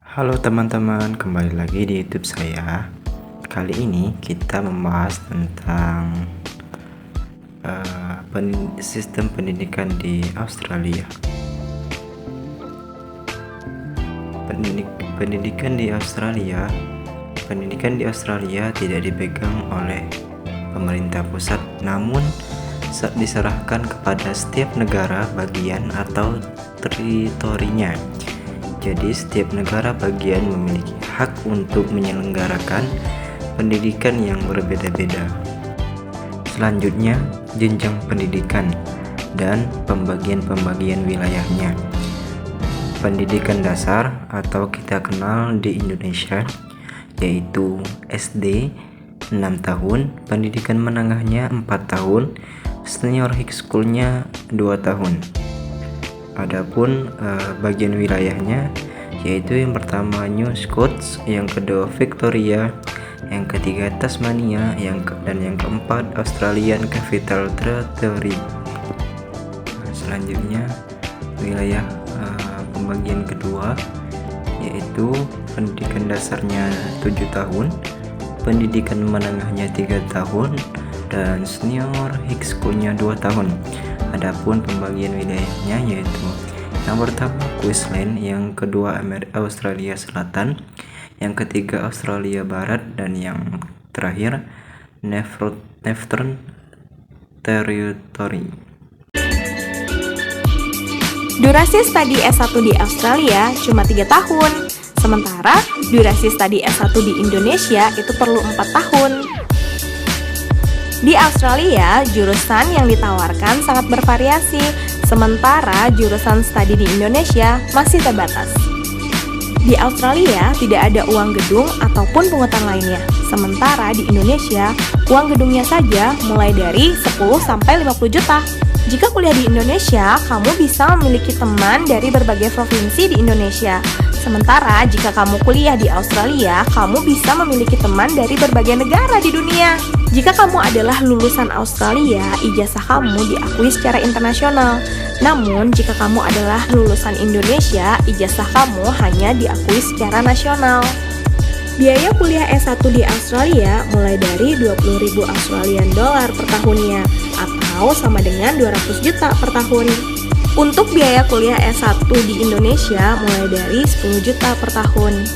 Halo teman-teman, kembali lagi di YouTube saya. Kali ini kita membahas tentang sistem pendidikan di Australia. Pendidikan di Australia tidak dipegang oleh pemerintah pusat, namun diserahkan kepada setiap negara bagian atau teritorinya. Jadi setiap negara bagian memiliki hak untuk menyelenggarakan pendidikan yang berbeda-beda. Selanjutnya, jenjang pendidikan dan pembagian wilayahnya. Pendidikan dasar atau kita kenal di Indonesia yaitu SD 6 tahun, pendidikan menengahnya 4 tahun, senior high school-nya 2 tahun. Adapun bagian wilayahnya yaitu yang pertama New Scots, yang kedua Victoria, yang ketiga Tasmania, dan yang keempat Australian Capital Territory. Selanjutnya wilayah pembagian kedua yaitu pendidikan dasarnya 7 tahun, pendidikan menengahnya 3 tahun, dan senior high school-nya 2 tahun. Adapun pembagian wilayahnya yaitu yang pertama Queensland, yang kedua Australia Selatan, yang ketiga Australia Barat, dan yang terakhir Northern Territory. Durasi studi S1 di Australia cuma 3 tahun, sementara durasi studi S1 di Indonesia itu perlu 4 tahun. Di Australia, jurusan yang ditawarkan sangat bervariasi, sementara jurusan studi di Indonesia masih terbatas. Di Australia tidak ada uang gedung ataupun pungutan lainnya, sementara di Indonesia uang gedungnya saja mulai dari 10-50 juta. Jika kuliah di Indonesia, kamu bisa memiliki teman dari berbagai provinsi di Indonesia. Sementara jika kamu kuliah di Australia, kamu bisa memiliki teman dari berbagai negara di dunia. Jika kamu adalah lulusan Australia, ijazah kamu diakui secara internasional. Namun, jika kamu adalah lulusan Indonesia, ijazah kamu hanya diakui secara nasional. Biaya kuliah S1 di Australia mulai dari 20.000 Australian dollar per tahunnya, atau sama dengan 200 juta per tahun. Untuk biaya kuliah S1 di Indonesia mulai dari 10 juta per tahun.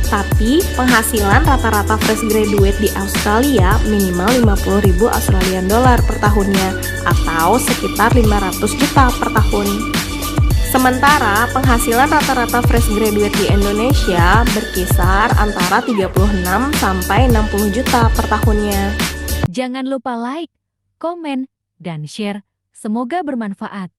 Tapi penghasilan rata-rata fresh graduate di Australia minimal 50.000 Australian dollar per tahunnya, atau sekitar 500 juta per tahun. Sementara penghasilan rata-rata fresh graduate di Indonesia berkisar antara 36 sampai 60 juta per tahunnya. Jangan lupa like, komen, dan share. Semoga bermanfaat.